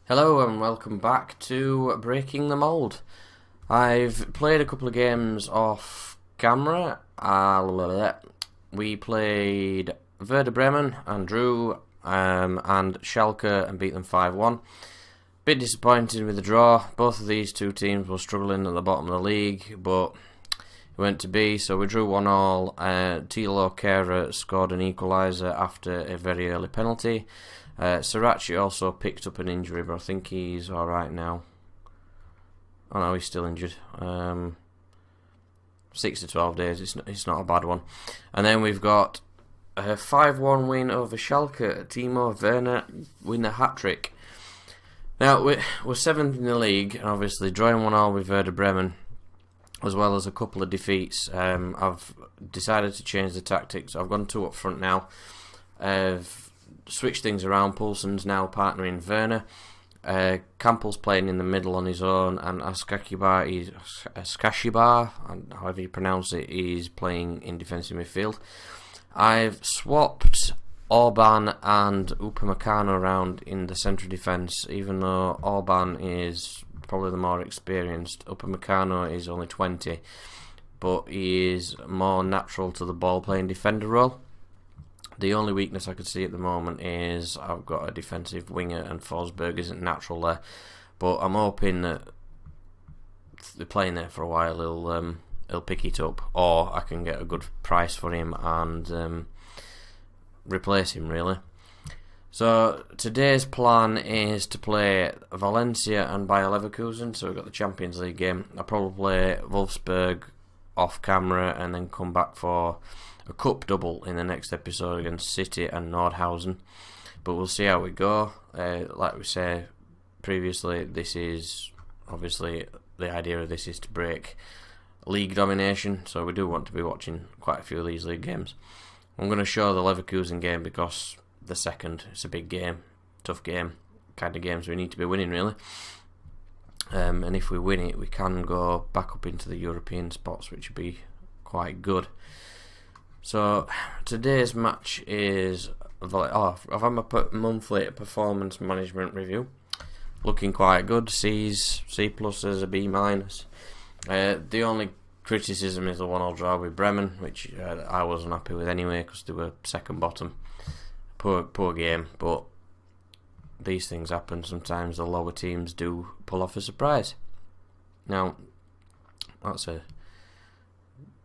Hello and welcome back to Breaking the Mould. I've played a couple of games off camera. We played Werder Bremen and drew, and Schalke and beat them 5-1. Bit disappointed with the draw. Both of these two teams were struggling at the bottom of the league, but it went to be, so we drew 1-1. Tilo Kehrer scored an equaliser after a very early penalty. Sriracha also picked up an injury, but I think he's alright now. Oh no, he's still injured. 6 to 12 days, it's not a bad one. And then we've got a 5-1 win over Schalke. Timo Werner win the hat-trick. Now, we're 7th in the league, and obviously drawing 1-1 with Werder Bremen, as well as a couple of defeats. I've decided to change the tactics. I've gone 2 up front now. I've switched things around. Poulsen's now partnering Werner. Campbell's playing in the middle on his own, and Askashibar, and however you pronounce it, is playing in defensive midfield. I've swapped Orban and Upamecano around in the central defence, even though Orban is probably the more experienced. Upamecano is only 20, but he is more natural to the ball-playing defender role. The only weakness I could see at the moment is I've got a defensive winger and Forsberg isn't natural there. But I'm hoping that they're playing there for a while, he'll pick it up, or I can get a good price for him and replace him, really. So today's plan is to play Valencia and Bayer Leverkusen, so we've got the Champions League game. I'll probably play Wolfsburg off camera and then come back for a cup double in the next episode against City and Nordhausen, but we'll see how we go. Like we say previously, this is obviously the idea of this is to break league domination, so we do want to be watching quite a few of these league games. I'm going to show the Leverkusen game because the second, it's a big game, tough game, kind of games we need to be winning really. And if we win it, we can go back up into the European spots, which would be quite good. So today's match is I've had my monthly performance management review, looking quite good. C+, a B-. The only criticism is the 1-1 draw with Bremen, which I wasn't happy with anyway because they were second bottom. Poor game, but these things happen sometimes. The lower teams do pull off a surprise. Now that's a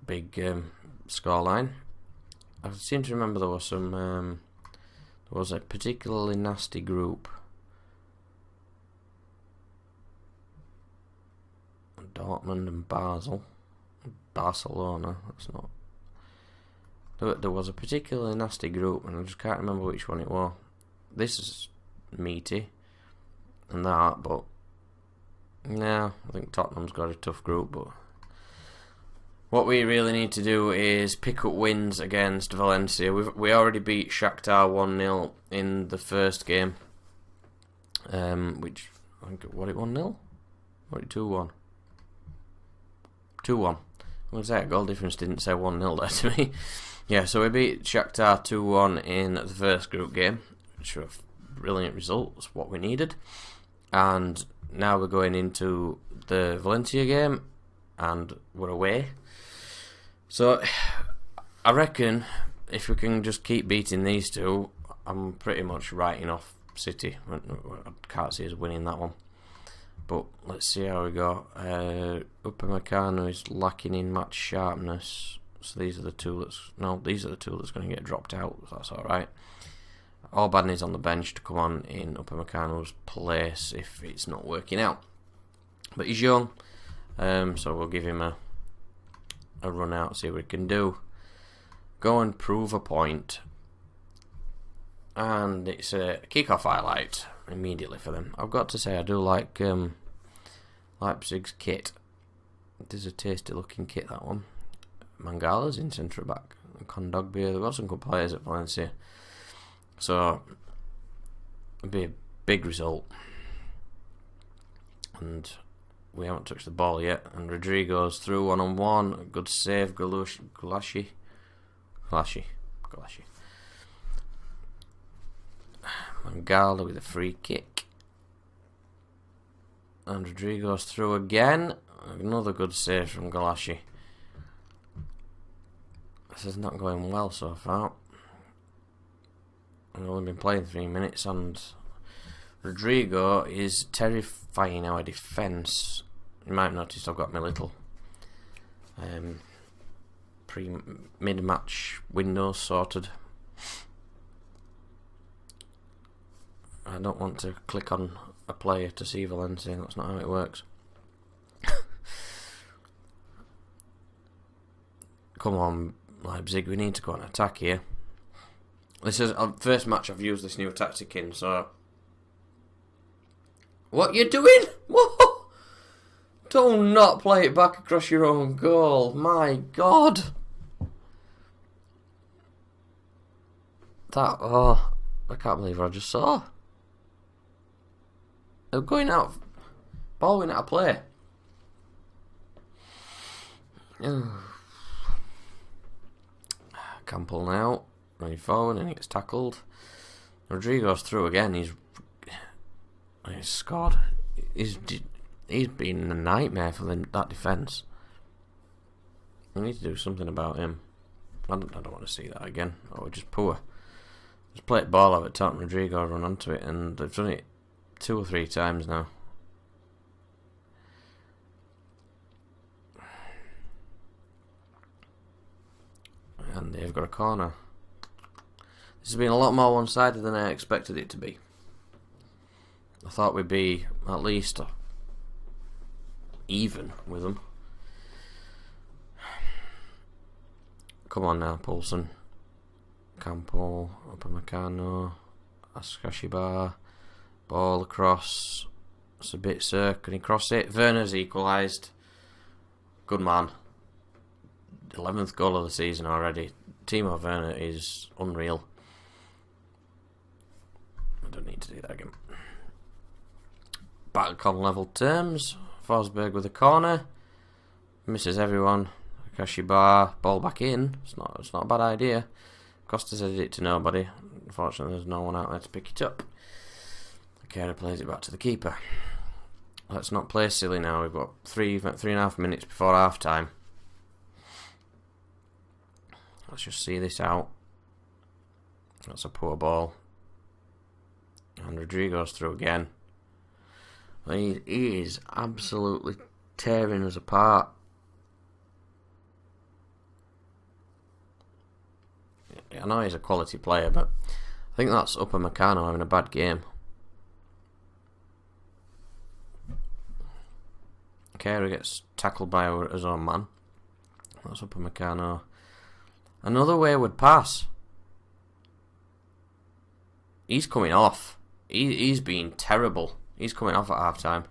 big scoreline. I seem to remember there was some. There was a particularly nasty group. Dortmund and Barcelona. That's not. There was a particularly nasty group, and I just can't remember which one it was. This is meaty, and that, but yeah, I think Tottenham's got a tough group, but. What we really need to do is pick up wins against Valencia. We already beat Shakhtar 1-0 in the first game, which I think what it 1-0, what it 2-1, 2-1. I'm gonna say goal difference didn't say 1-0 there to me. Yeah, so we beat Shakhtar 2-1 in the first group game, which was a brilliant result. It's what we needed, and now we're going into the Valencia game, and we're away. So, I reckon if we can just keep beating these two, I'm pretty much writing off City. I can't see us winning that one. But let's see how we go. Upamecano is lacking in match sharpness. So these are the two that's going to get dropped out. So that's alright. Orban is on the bench to come on in Upamecano's place if it's not working out. But he's young, so we'll give him a run out, see what we can do. Go and prove a point. And it's a kick-off highlight immediately for them. I've got to say, I do like Leipzig's kit. It is a tasty looking kit, that one. Mangala's in centre back. Kondogbia, they've got some good players at Valencia. So, it'll be a big result. And we haven't touched the ball yet, and Rodrigo's through 1-on-1. Good save, Gulashi. Mangala with a free kick. And Rodrigo's through again. Another good save from Galashi. This is not going well so far. I've only been playing 3 minutes and Rodrigo is terrifying our defence. You might have noticed I've got my little mid-match windows sorted. I don't want to click on a player to see Valencia. That's not how it works. Come on, Leipzig, we need to go on attack here. This is the first match I've used this new tactic in, so... What you doing? Whoa! Do not play it back across your own goal. My God! I can't believe what I just saw. They're going out, ball went out of play. Campbell now, running forward and he gets tackled. Rodrigo's through again. He's scored. He's been a nightmare for that defence. We need to do something about him. I don't want to see that again. Oh, we're just poor. Just play it ball over top, and Rodrigo run onto it, and they've done it 2 or 3 times now. And they've got a corner. This has been a lot more one-sided than I expected it to be. I thought we'd be at least even with them. Come on now, Poulsen. Campbell, Upamecano, Askashibar, ball across. Sabitzer, can he cross it? Werner's equalised. Good man. 11th goal of the season already. Timo Werner is unreal. I don't need to do that again. Back on level terms. Forsberg with a corner. Misses everyone. Kashibar, ball back in. It's not a bad idea. Costa's headed it to nobody. Unfortunately, there's no one out there to pick it up. Kera plays it back to the keeper. Let's not play silly now. We've got 3.5 minutes before half time. Let's just see this out. That's a poor ball. And Rodrigo's through again. He is absolutely tearing us apart. I know he's a quality player, but I think that's Upamecano having a bad game. Kera gets tackled by his own man. That's Upamecano. Another wayward pass. He's coming off. He's been terrible. He's coming off at half time.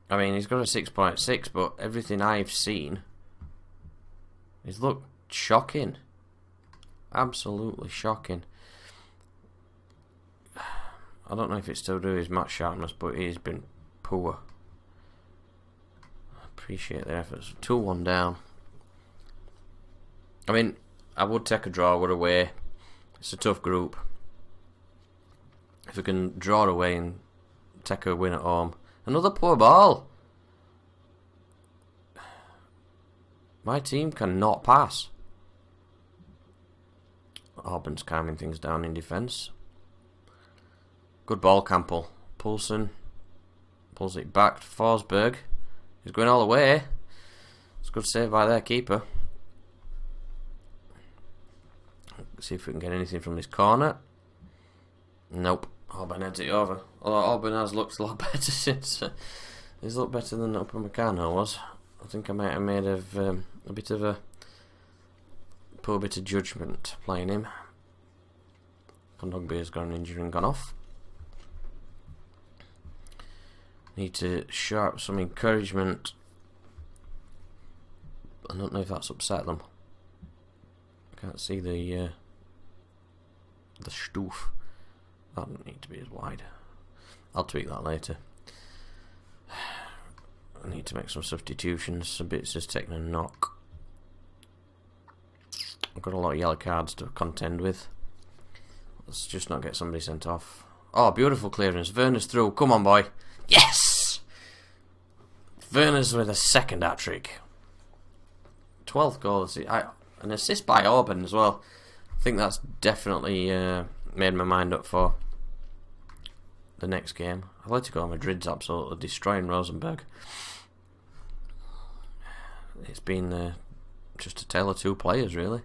I mean, he's got a 6.6, but everything I've seen, he's looked shocking. Absolutely shocking. I don't know if it's still due his match sharpness, but he's been poor. Appreciate the efforts. 2-1 down. I mean, I would take a draw. We're away. It's a tough group. If we can draw away and take a win at home. Another poor ball. My team cannot pass. Auburn's calming things down in defence. Good ball, Campbell. Poulsen pulls it back to Forsberg. He's going all the way. It's a good save by their keeper. Let's see if we can get anything from this corner. Nope. Auburn heads it over. Although Auburn has looked a lot better since. He's looked better than Upamecano was. I think I might have made a bit of a poor bit of judgment playing him. Kondogbe has got an injury and gone off. Need to show up some encouragement. I don't know if that's upset them. I can't see the stoof. That doesn't need to be as wide. I'll tweak that later. I need to make some substitutions. Sabitzer's taking a knock. I've got a lot of yellow cards to contend with. Let's just not get somebody sent off. Oh, beautiful clearance. Werner's through. Come on, boy. Yes! Werner's with a second hat-trick. 12th goal. An assist by Orban as well. I think that's definitely made my mind up for the next game. Atletico Madrid's absolutely destroying Rosenborg. It's been just a tale of two players, really.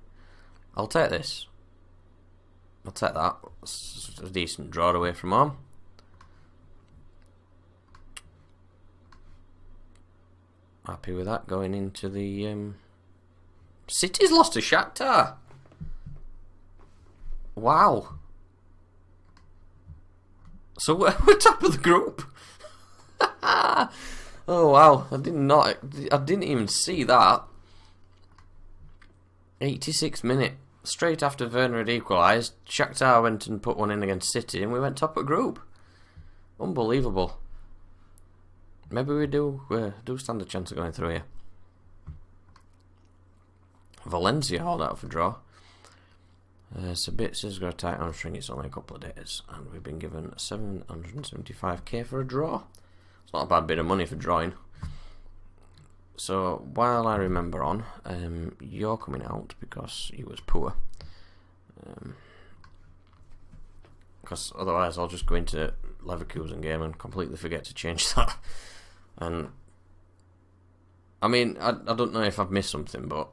I'll take this. I'll take that. It's a decent draw away from home. Happy with that going into the... City's lost to Shakhtar. Wow. So we're top of the group. Oh wow! I didn't even see that. 86th minute, straight after Werner had equalised, Shakhtar went and put one in against City, and we went top of group. Unbelievable. Maybe we do stand a chance of going through here. Valencia hold out for draw. Sabitza's got a tight hamstring. It's only a couple of days, and we've been given 775k for a draw. It's not a bad bit of money for drawing. So while I remember on, you're coming out because you was poor. Because otherwise I'll just go into Leverkusen game and completely forget to change that. And I mean, I don't know if I've missed something, but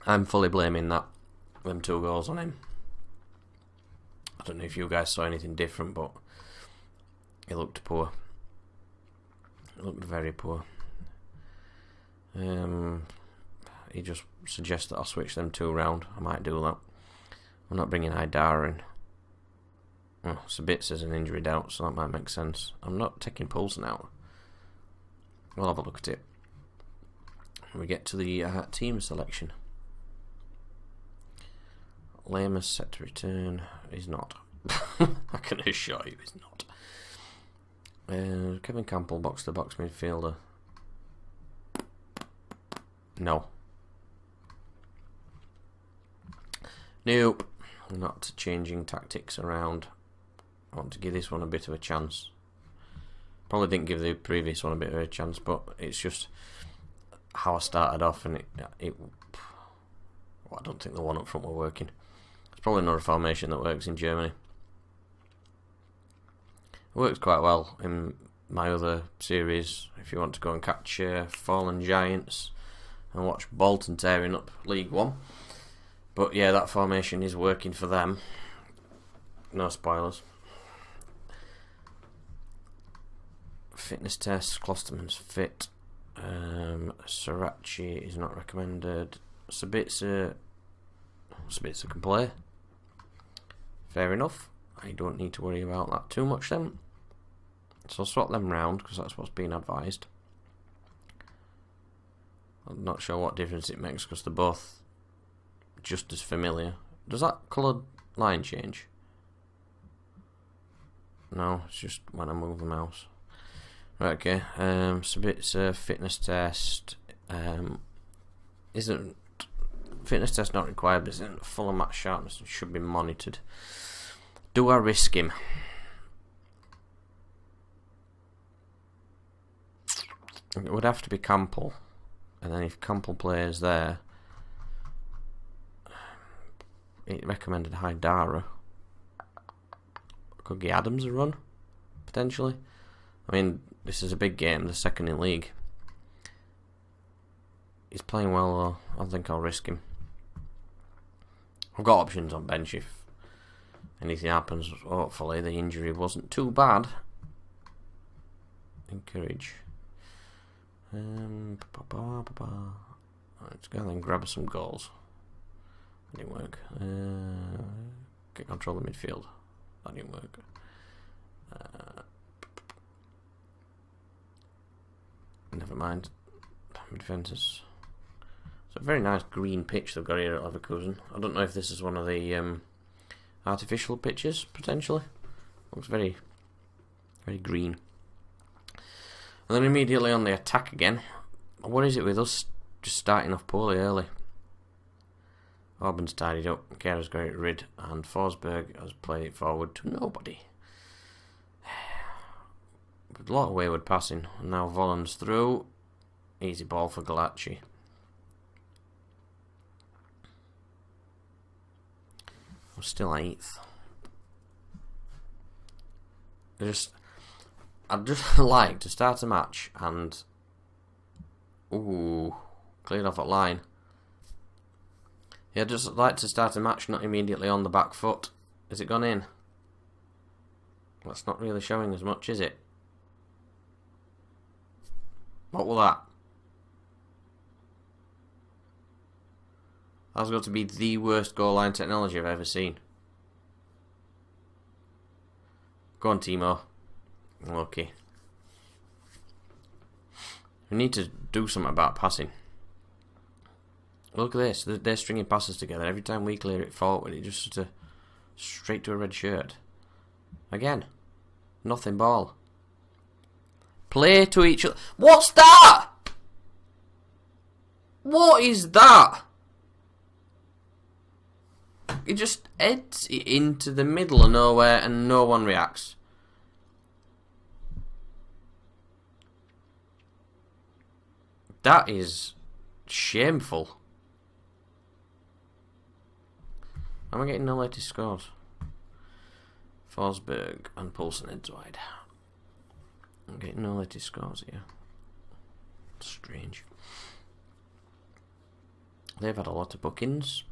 I'm fully blaming them 2 goals on him. I don't know if you guys saw anything different, but he looked poor. He looked very poor. He just suggests that I'll switch them 2 round. I might do that. I'm not bringing Haidara in. Oh, Sabitza's an injury doubt, so that might make sense. I'm not taking Poulsen out. We'll have a look at it when we get to the team selection. Lehman's set to return. He's not. I can assure you he's not. Kevin Campbell, box-to-box midfielder. No. Nope. I'm not changing tactics around. I want to give this one a bit of a chance. Probably didn't give the previous one a bit of a chance, but it's just how I started off, and well, I don't think the one up front were working. It's probably not a formation that works in Germany. It works quite well in my other series. If you want to go and catch fallen giants and watch Bolton tearing up League One. But yeah, that formation is working for them. No spoilers. Fitness test. Klosterman's fit. Sriracha is not recommended. Sabitza can play. Fair enough. I don't need to worry about that too much then. So I'll swap them round because that's what's been advised. I'm not sure what difference it makes because they're both just as familiar. Does that coloured line change? No, it's just when I move the mouse. Right, okay. Sabitza fitness test. Isn't fitness test not required, but isn't full of match sharpness and should be monitored. Do I risk him? It would have to be Campbell, and then if Campbell plays there, it recommended Haidara. Could give Adams a run, potentially. I mean, this is a big game, the second in league. He's playing well though. I think I'll risk him. I've got options on bench if anything happens. Hopefully the injury wasn't too bad. Encourage. Let's go and grab some goals. That didn't work. Get control of the midfield. That didn't work. Never mind. Defences. It's a very nice green pitch they've got here at Leverkusen. I don't know if this is one of the artificial pitches, potentially. Looks very, very green. And then immediately on the attack again. What is it with us just starting off poorly early? Orban's tidied up, Kera's got it rid, and Forsberg has played it forward to nobody. A lot of wayward passing. And now Volland's through. Easy ball for Galacci. We're still 8th. I'd just like to start a match and... Ooh, cleared off at line. Yeah, I'd just like to start a match not immediately on the back foot. Has it gone in? That's not really showing as much, is it? What was that? That's got to be the worst goal line technology I've ever seen. Go on, Timo. Okay. We need to do something about passing. Look at this. They're stringing passes together. Every time we clear it forward, it just sort of straight to a red shirt. Again. Nothing ball. Play to each other. What's that? What is that? It just heads it into the middle of nowhere and no one reacts. That is shameful. Am I getting no latest scores? Forsberg and Poulsen heads wide. I'm getting no latest scores here. Strange. They've had a lot of bookings.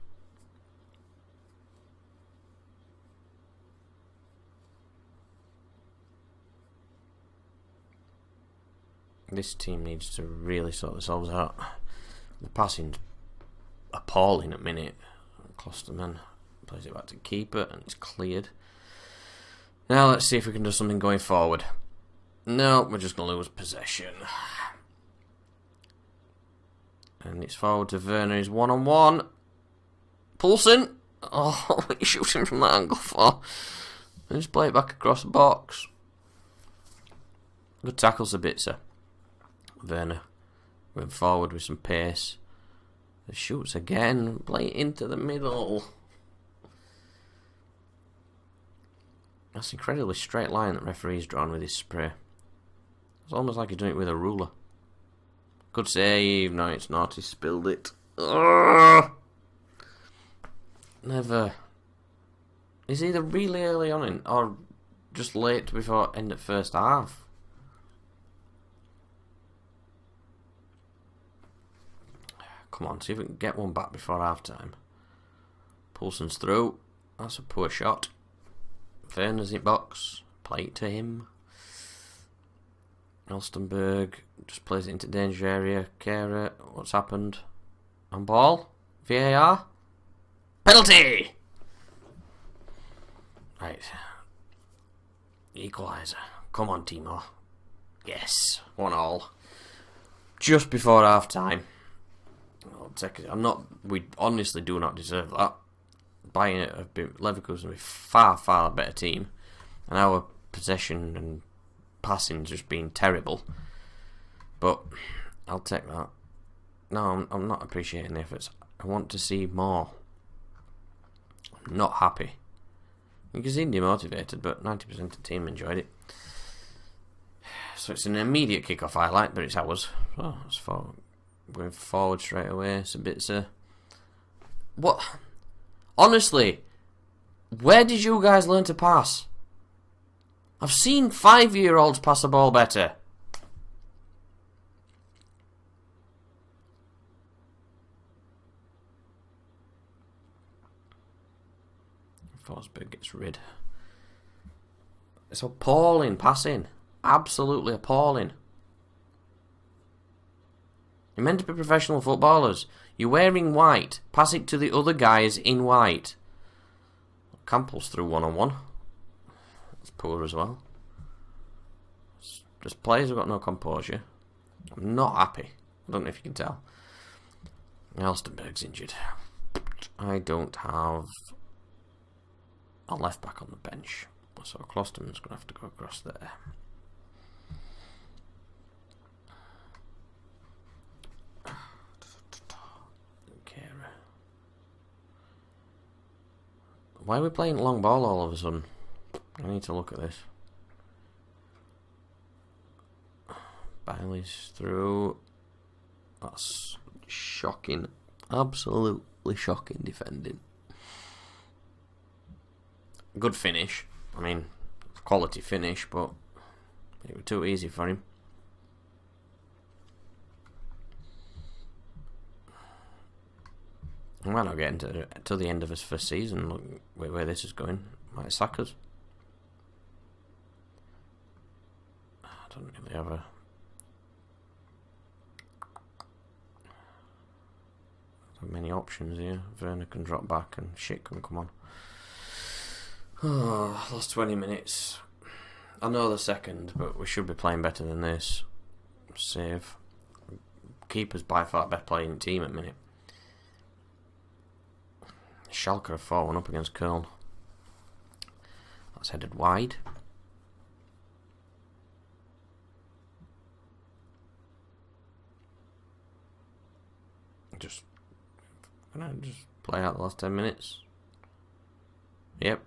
This team needs to really sort themselves out. The passing's appalling at minute. Klosterman plays it back to keeper and it's cleared. Now let's see if we can do something going forward. No, we're just going to lose possession. And it's forward to Werner. He's one-on-one. Poulsen. Oh, what are you shooting from that angle for? And just play it back across the box. Good tackles a bit, sir. Werner went forward with some pace. The shoots again. Play it into the middle. That's an incredibly straight line that referee's drawn with his spray. It's almost like he's doing it with a ruler. Good save. No, it's not. He spilled it. Ugh. Never. Is either really early on in or just late before end of first half. Come on, see if we can get one back before half time. Poulsen's through. That's a poor shot. Werner's in box. Play it to him. Elstenberg just plays it into danger area. Kera, what's happened? On ball. VAR. Penalty! Right. Equaliser. Come on, Timo. Yes. 1-1. Just before half time. I'll take it. We honestly do not deserve that. Bayern have been Leverkusen be far, far better team, and our possession and passing's just been terrible. But I'll take that. No, I'm not appreciating the efforts. I want to see more. I'm not happy. You can see demotivated, but 90% of the team enjoyed it. So it's an immediate kick-off highlight, but it's ours. Oh, it's forward. Going forward straight away. It's a bit, sir. What? Honestly, where did you guys learn to pass? I've seen 5-year-olds pass the ball better. Forsberg gets rid. It's appalling passing. Absolutely appalling. You're meant to be professional footballers. You're wearing white. Pass it to the other guys in white. Campbell's through one-on-one. That's poor as well. Just players have got no composure. I'm not happy. I don't know if you can tell. Elstenberg's injured. I don't have a left back on the bench. So Klosterman's going to have to go across there. Why are we playing long ball all of a sudden? I need to look at this. Bailey's through. That's shocking. Absolutely shocking defending. Good finish. I mean, quality finish, but it was too easy for him. We might not get to the end of his first season. Look where this is going. Might sack us. I don't really have many options here. Werner can drop back and shit can come on. Oh, lost 20 minutes. I know the second, but we should be playing better than this. Save. Keeper's by far best playing team at the minute. Schalke are 4-1 up against Köln. That's headed wide. Can I just play out the last 10 minutes? Yep,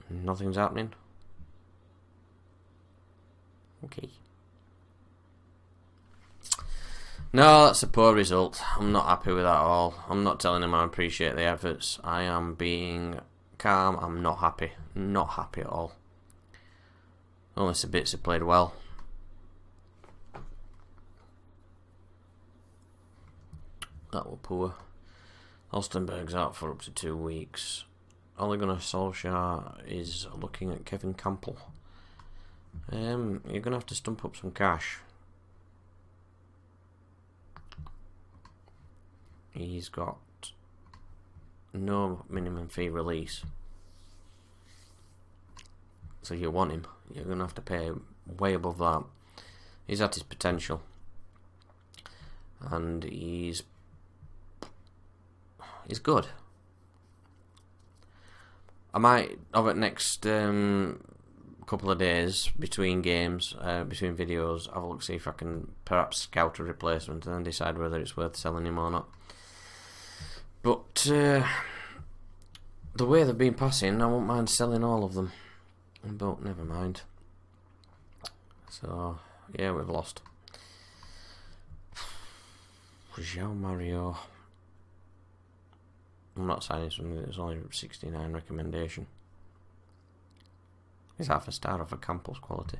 nothing's happening. Okay. No, that's a poor result. I'm not happy with that at all. I'm not telling him I appreciate the efforts. I am being calm. I'm not happy. Not happy at all. Only Sabitzer played well. That were poor. Olstenberg's out for up to 2 weeks. Ole Gunnar Solskjaer is looking at Kevin Campbell. You're going to have to stump up some cash. He's got no minimum fee release. So you want him. You're going to have to pay way above that. He's at his potential. And he's good. I might, over the next couple of days, between games, between videos, have a look, see if I can perhaps scout a replacement and then decide whether it's worth selling him or not. But the way they've been passing, I won't mind selling all of them. But never mind. So, yeah, we've lost. João Mario. I'm not signing something that's only 69 recommendation. It's half a star off a Campbell's quality.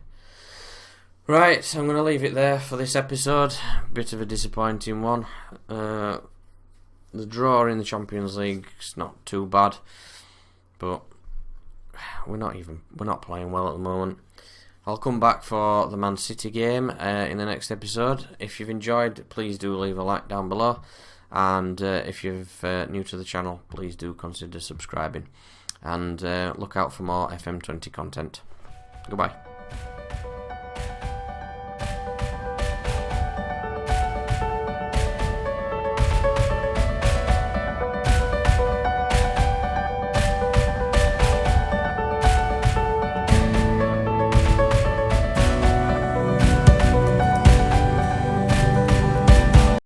Right, so I'm going to leave it there for this episode. Bit of a disappointing one. The draw in the Champions League is not too bad, but we're not playing well at the moment. I'll come back for the Man City game in the next episode. If you've enjoyed, please do leave a like down below. And if you're new to the channel, please do consider subscribing. And look out for more FM20 content. Goodbye.